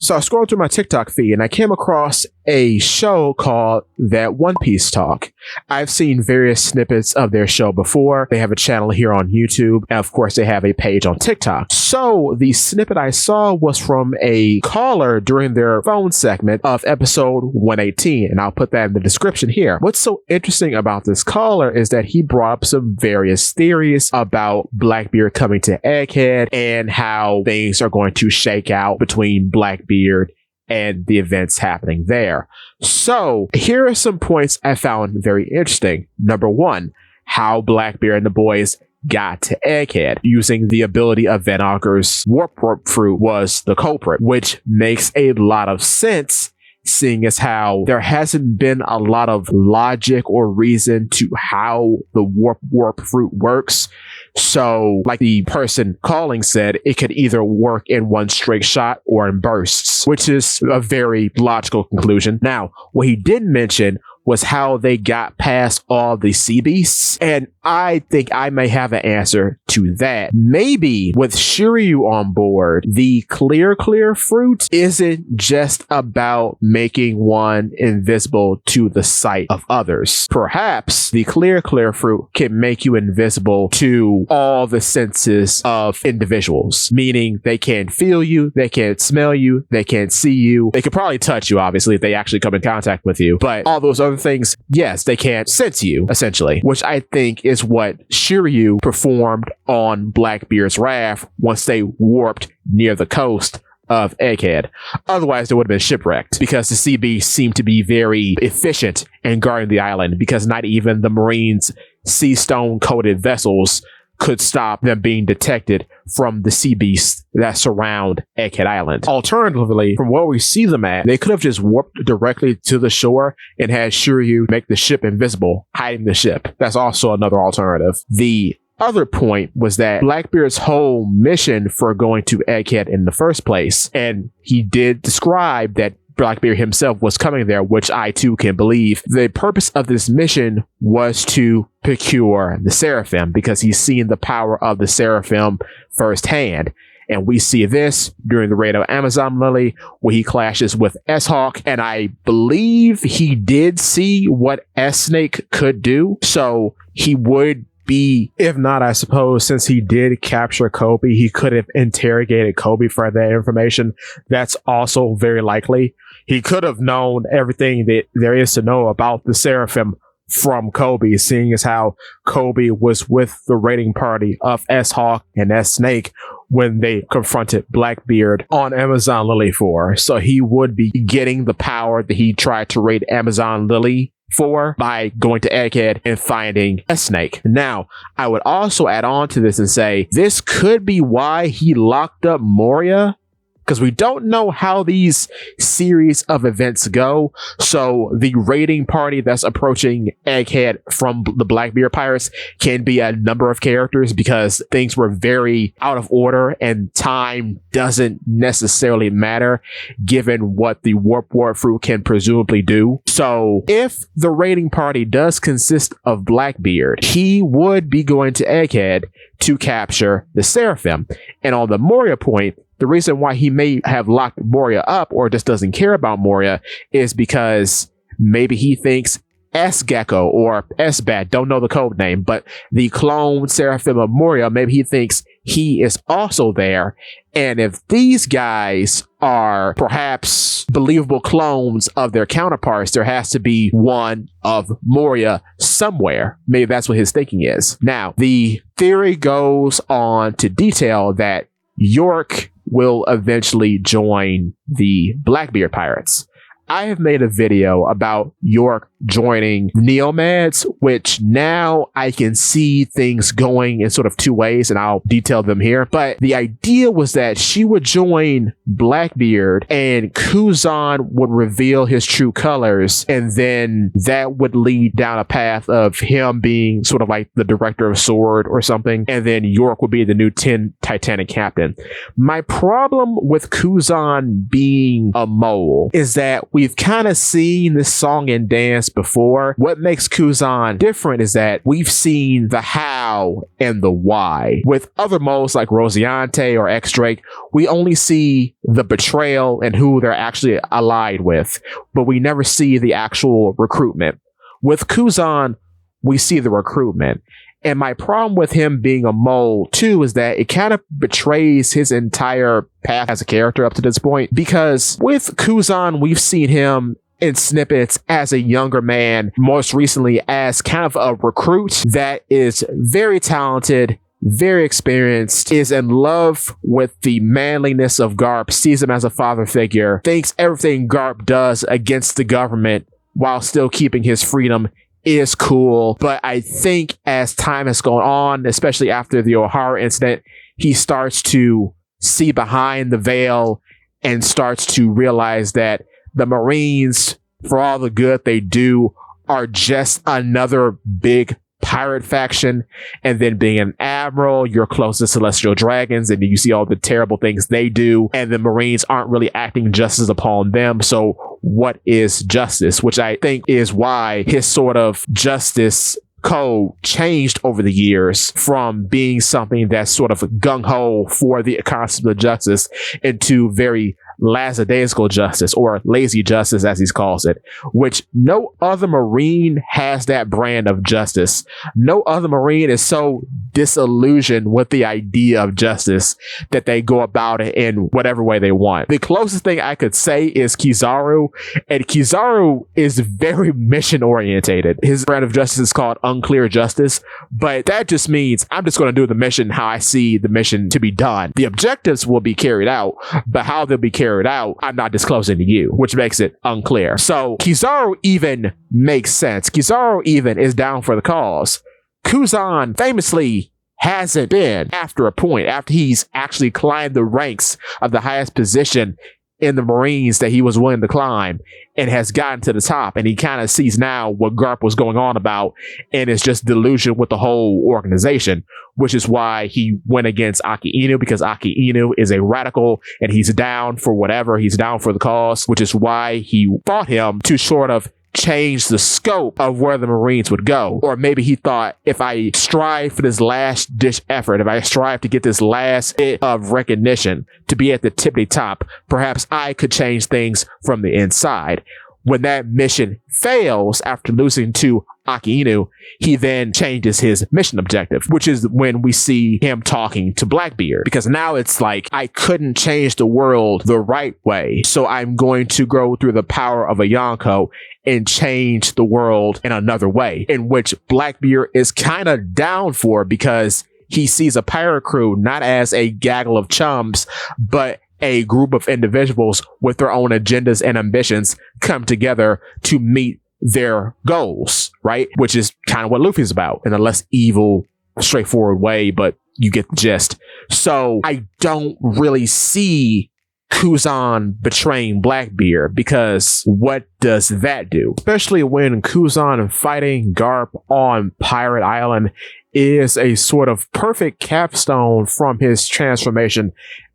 So I scrolled through my TikTok feed and I came across a show called That One Piece Talk. I've seen various snippets of their show before. They have a channel here on YouTube, and of course they have a page on TikTok. So the snippet I saw was from a caller during their phone segment of episode 118, and I'll put that in the description here. What's so interesting about this caller is that he brought up some various theories about Blackbeard coming to Egghead and how things are going to shake out between Blackbeard and the events happening there. So here are some points I found very interesting. Number one, how Blackbeard and the boys got to Egghead. Using the ability of Van Auker's warp fruit was the culprit, which makes a lot of sense, seeing as how there hasn't been a lot of logic or reason to how the warp fruit works. So, like the person calling said, it could either work in one straight shot or in bursts, which is a very logical conclusion. Now, what he didn't mention was how they got past all the sea beasts, and I think I may have an answer to that. Maybe with Shiryu on board, the clear fruit isn't just about making one invisible to the sight of others. Perhaps the clear fruit can make you invisible to all the senses of individuals, meaning they can't feel you, they can't smell you, they can't see you, they could probably touch you, obviously, if they actually come in contact with you, but all those other things, yes, they can't sense you, essentially, which I think is what Shiryu performed on Blackbeard's raft once they warped near the coast of Egghead. Otherwise, they would have been shipwrecked, because the sea beasts seem to be very efficient in guarding the island, because not even the Marines' sea stone coated vessels could stop them being detected from the sea beasts that surround Egghead Island. Alternatively, from where we see them at, they could have just warped directly to the shore and had Shiryu make the ship invisible, hiding the ship. That's also another alternative. The other point was that Blackbeard's whole mission for going to Egghead in the first place, and he did describe that Blackbeard himself was coming there, which I too can believe. The purpose of this mission was to procure the Seraphim, because he's seen the power of the Seraphim firsthand. And we see this during the raid of Amazon Lily, where he clashes with S-Hawk, and I believe he did see what S-Snake could do. So he would be, if not, I suppose, since he did capture Kobe, he could have interrogated Kobe for that information. That's also very likely. He could have known everything that there is to know about the Seraphim from Kobe, seeing as how Kobe was with the raiding party of S-Hawk and S-Snake when they confronted Blackbeard on Amazon Lily 4. So he would be getting the power that he tried to raid Amazon Lily for by going to Egghead and finding S-Snake. Now, I would also add on to this and say this could be why he locked up Moria, because we don't know how these series of events go. So the raiding party that's approaching Egghead from the Blackbeard Pirates can be a number of characters, because things were very out of order and time doesn't necessarily matter given what the warp fruit can presumably do. So if the raiding party does consist of Blackbeard, he would be going to Egghead to capture the Seraphim. And on the Moria point, the reason why he may have locked Moria up or just doesn't care about Moria is because maybe he thinks S-Gecko or S-Bat, don't know the code name, but the clone Seraphim of Moria, maybe he thinks he is also there. And if these guys are perhaps believable clones of their counterparts, there has to be one of Moria somewhere. Maybe that's what his thinking is. Now, the theory goes on to detail that York will eventually join the Blackbeard Pirates. I have made a video about York joining Neomads, which now I can see things going in sort of two ways, and I'll detail them here. But the idea was that she would join Blackbeard and Kuzan would reveal his true colors, and then that would lead down a path of him being sort of like the director of Sword or something, and then York would be the new 10 Titanic captain. My problem with Kuzan being a mole is that we we've kind of seen this song and dance before. What makes Kuzan different is that we've seen the how and the why. With other modes like Rosiante or X-Drake, we only see the betrayal and who they're actually allied with, but we never see the actual recruitment. With Kuzan, we see the recruitment. And my problem with him being a mole, too, is that it kind of betrays his entire path as a character up to this point. Because with Kuzan, we've seen him in snippets as a younger man, most recently as kind of a recruit that is very talented, very experienced, is in love with the manliness of Garp, sees him as a father figure, thinks everything Garp does against the government while still keeping his freedom is cool. But I think as time has gone on, especially after the O'Hara incident, he starts to see behind the veil and starts to realize that the Marines, for all the good they do, are just another big pirate faction. And then being an admiral, you're close to celestial dragons, and you see all the terrible things they do, and the Marines aren't really acting justice upon them. So what is justice? Which I think is why his sort of justice code changed over the years from being something that's sort of gung-ho for the concept of justice into very lackadaisical justice, or lazy justice as he calls it, which no other Marine has that brand of justice. No other Marine is so disillusioned with the idea of justice that they go about it in whatever way they want. The closest thing I could say is Kizaru, and Kizaru is very mission orientated. His brand of justice is called unclear justice, but that just means I'm just going to do the mission how I see the mission to be done. The objectives will be carried out, but how they'll be carried out, I'm not disclosing to you, which makes it unclear. So Kizaru even makes sense. Kizaru even is down for the cause. Kuzan famously hasn't been after a point, after he's actually climbed the ranks of the highest position in the Marines that he was willing to climb, and has gotten to the top, and he kind of sees now what Garp was going on about, and is just delusional with the whole organization, which is why he went against Aki Inu, because Aki Inu is a radical and he's down for whatever, he's down for the cause, which is why he fought him to sort of change the scope of where the Marines would go. Or maybe he thought, if I strive for this last ditch effort, if I strive to get this last bit of recognition to be at the tippity top, perhaps I could change things from the inside. When that mission fails after losing to Aki Inu, he then changes his mission objective, which is when we see him talking to Blackbeard, because now it's like, I couldn't change the world the right way, so I'm going to go through the power of a Yonko and change the world in another way, in which Blackbeard is kind of down for, because he sees a pirate crew not as a gaggle of chums, but a group of individuals with their own agendas and ambitions come together to meet their goals, right? Which is kind of what Luffy's about, in a less evil, straightforward way, but you get the gist. So I don't really see Kuzan betraying Blackbeard, because what does that do? Especially when Kuzan fighting Garp on Pirate Island is a sort of perfect capstone from his transformation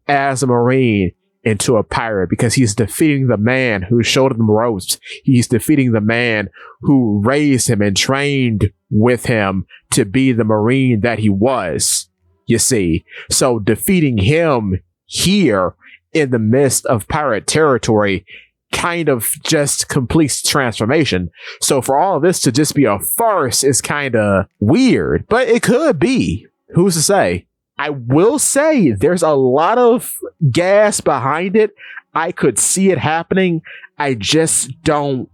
as a Marine into a pirate, because he's defeating the man who showed him the ropes. He's defeating the man who raised him and trained with him to be the Marine that he was, you see. So defeating him here in the midst of pirate territory kind of just completes transformation. So for all of this to just be a farce is kind of weird, but it could be. Who's to say? I will say there's a lot of gas behind it. I could see it happening. I just don't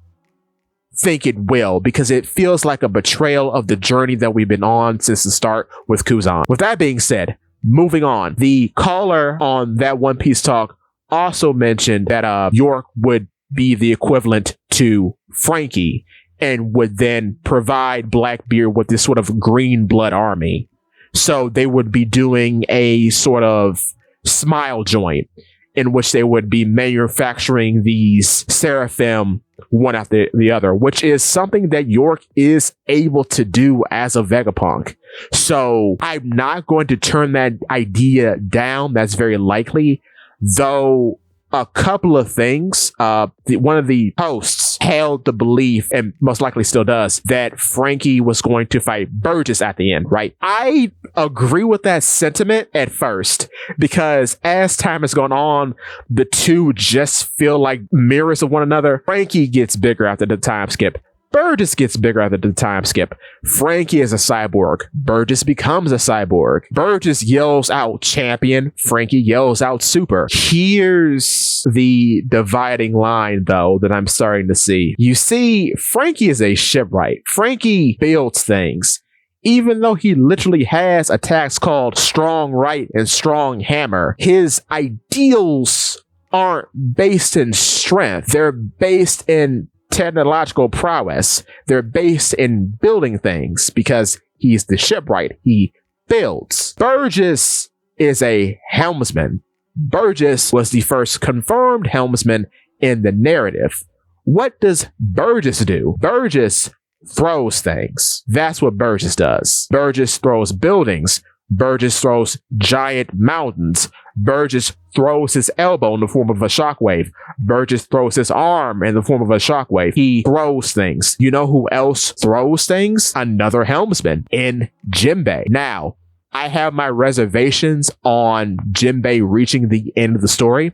think it will, because it feels like a betrayal of the journey that we've been on since the start with Kuzan. With that being said, moving on. The caller on that One Piece Talk also mentioned that York would be the equivalent to Frankie and would then provide Blackbeard with this sort of green blood army. So they would be doing a sort of smile joint in which they would be manufacturing these seraphim one after the other, which is something that York is able to do as a Vegapunk. So I'm not going to turn that idea down. That's very likely, though a couple of things. One of the hosts held the belief, and most likely still does, that Frankie was going to fight Burgess at the end, right? I agree with that sentiment at first, because as time has gone on, the two just feel like mirrors of one another. Frankie gets bigger after the time skip. Burgess gets bigger after the time skip. Frankie is a cyborg. Burgess becomes a cyborg. Burgess yells out champion. Frankie yells out super. Here's the dividing line, though, that I'm starting to see. You see, Frankie is a shipwright. Frankie builds things. Even though he literally has attacks called Strong Right and Strong Hammer, his ideals aren't based in strength. They're based in technological prowess. They're based in building things because he's the shipwright. He builds. Burgess is a helmsman. Burgess was the first confirmed helmsman in the narrative. What does Burgess do? Burgess throws things. That's what Burgess does. Burgess throws buildings. Burgess throws giant mountains. Burgess throws his elbow in the form of a shockwave. Burgess throws his arm in the form of a shockwave. He throws things. You know who else throws things? Another helmsman in Jinbei. Now, I have my reservations on Jinbei reaching the end of the story.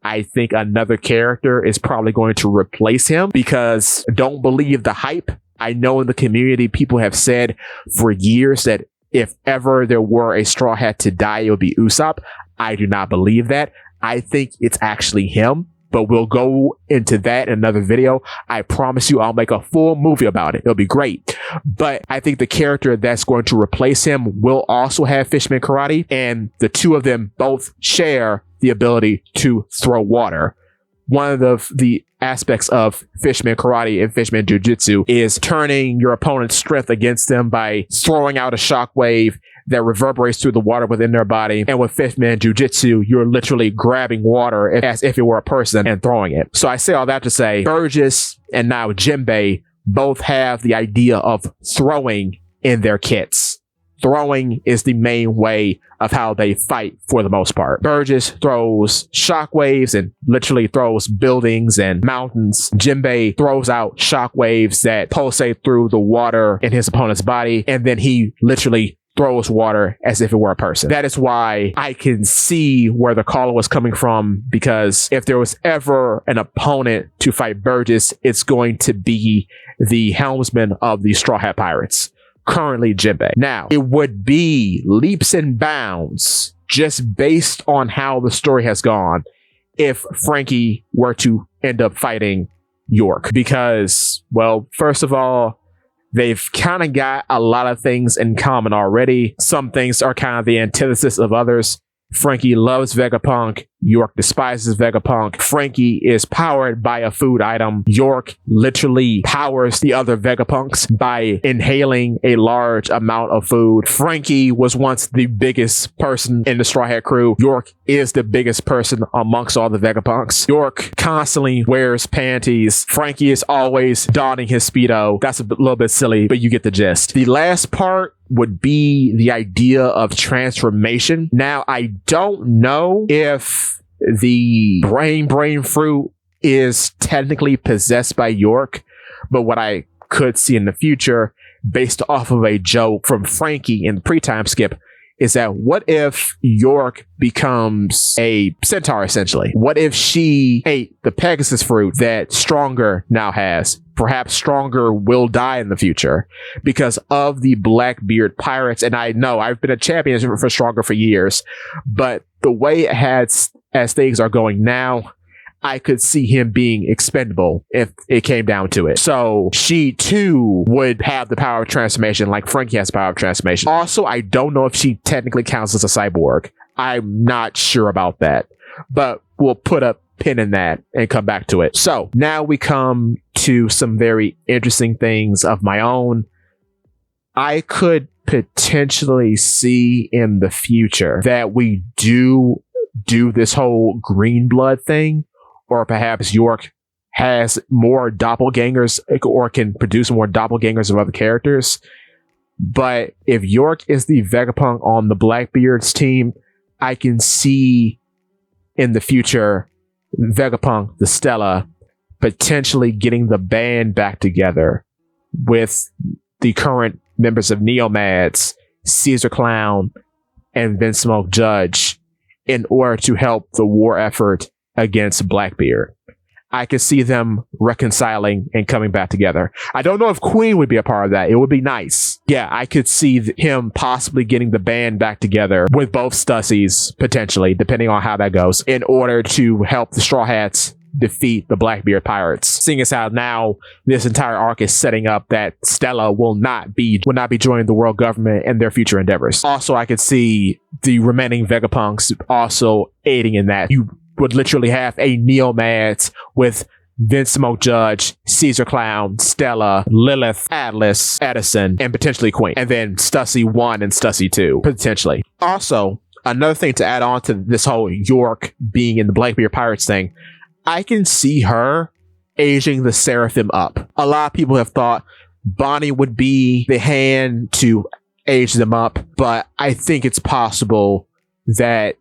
I think another character is probably going to replace him, because don't believe the hype. I know in the community, people have said for years that if ever there were a Straw Hat to die, it would be Usopp. I do not believe that. I think it's actually him, but we'll go into that in another video. I promise you I'll make a full movie about it. It'll be great. But I think the character that's going to replace him will also have Fishman Karate, and the two of them both share the ability to throw water. One of the aspects of Fishman Karate and Fishman Jiu-Jitsu is turning your opponent's strength against them by throwing out a shockwave that reverberates through the water within their body. And with Fishman Jiu-Jitsu, you're literally grabbing water as if it were a person and throwing it. So I say all that to say, Burgess and now Jinbei both have the idea of throwing in their kits. Throwing is the main way of how they fight for the most part. Burgess throws shockwaves and literally throws buildings and mountains. Jinbei throws out shockwaves that pulsate through the water in his opponent's body, and then he literally throws water as if it were a person. That is why I can see where the caller was coming from, because if there was ever an opponent to fight Burgess, it's going to be the helmsman of the Straw Hat Pirates, currently Jinbei. Now, it would be leaps and bounds, just based on how the story has gone, if Frankie were to end up fighting York. Because, well, first of all, they've kind of got a lot of things in common already. Some things are kind of the antithesis of others. Frankie loves Vegapunk. York despises Vegapunk. Frankie is powered by a food item. York literally powers the other Vegapunks by inhaling a large amount of food. Frankie was once the biggest person in the Straw Hat crew. York is the biggest person amongst all the Vegapunks. York constantly wears panties. Frankie is always donning his Speedo. That's a little bit silly, but you get the gist. The last part would be the idea of transformation. Now, I don't know if the brain fruit is technically possessed by York, but what I could see in the future, based off of a joke from Frankie in the pre-time skip, is that what if York becomes a centaur, essentially? What if she ate the Pegasus fruit that Stronger now has? Perhaps Stronger will die in the future because of the Blackbeard pirates. And I know I've been a champion for Stronger for years, but the way it has, as things are going now, I could see him being expendable if it came down to it. So she too would have the power of transformation like Frankie has the power of transformation. Also, I don't know if she technically counts as a cyborg. I'm not sure about that, but we'll put a pin in that and come back to it. So now we come to some very interesting things of my own. I could potentially see in the future that we do this whole green blood thing, or perhaps York has more doppelgangers or can produce more doppelgangers of other characters. But if York is the Vegapunk on the Blackbeard's team, I can see in the future Vegapunk, the Stella, potentially getting the band back together with the current members of Neomads, Caesar Clown, and Vince Smoke Judge in order to help the war effort against Blackbeard. I could see them reconciling and coming back together. I don't know if Queen would be a part of that. It would be nice. Yeah, I could see him possibly getting the band back together with both Stussies, potentially, depending on how that goes, in order to help the Straw Hats defeat the Blackbeard pirates. Seeing as how now this entire arc is setting up that Stella will not be joining the world government in their future endeavors. Also, I could see the remaining Vegapunks also aiding in that. You would literally have a Neomads with Vince Smoke Judge, Caesar Clown, Stella, Lilith, Atlas, Edison, and potentially Queen. And then Stussy 1 and Stussy 2, potentially. Also, another thing to add on to this whole York being in the Blackbeard Pirates thing, I can see her aging the Seraphim up. A lot of people have thought Bonnie would be the hand to age them up, but I think it's possible that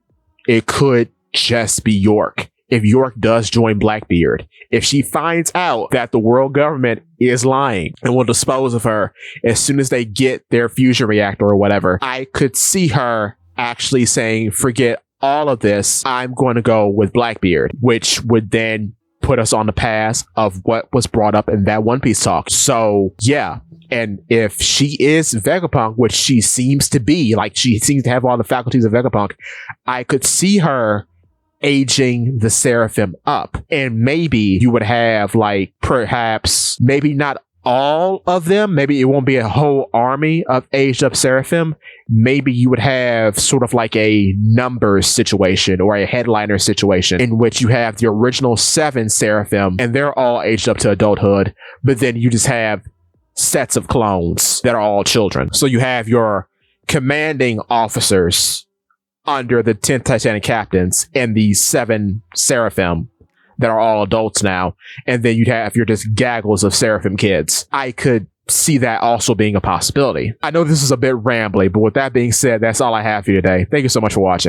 it could just be York. If York does join Blackbeard, if she finds out that the world government is lying and will dispose of her as soon as they get their fusion reactor or whatever, I could see her actually saying, forget all of this, I'm going to go with Blackbeard, which would then put us on the path of what was brought up in that One Piece talk. So yeah, and if she is Vegapunk, which she seems to be, like she seems to have all the faculties of Vegapunk, I could see her aging the Seraphim up. And maybe you would have, like, perhaps maybe not all of them, maybe it won't be a whole army of aged up Seraphim. Maybe you would have sort of like a numbers situation or a headliner situation in which you have the original 7 Seraphim and they're all aged up to adulthood, but then you just have sets of clones that are all children. So you have your commanding officers under the 10th Titanic captains and the 7 Seraphim that are all adults now, and then you'd have your just gaggles of Seraphim kids. I could see that also being a possibility. I know this is a bit rambly, but with that being said, that's all I have for you today. Thank you so much for watching.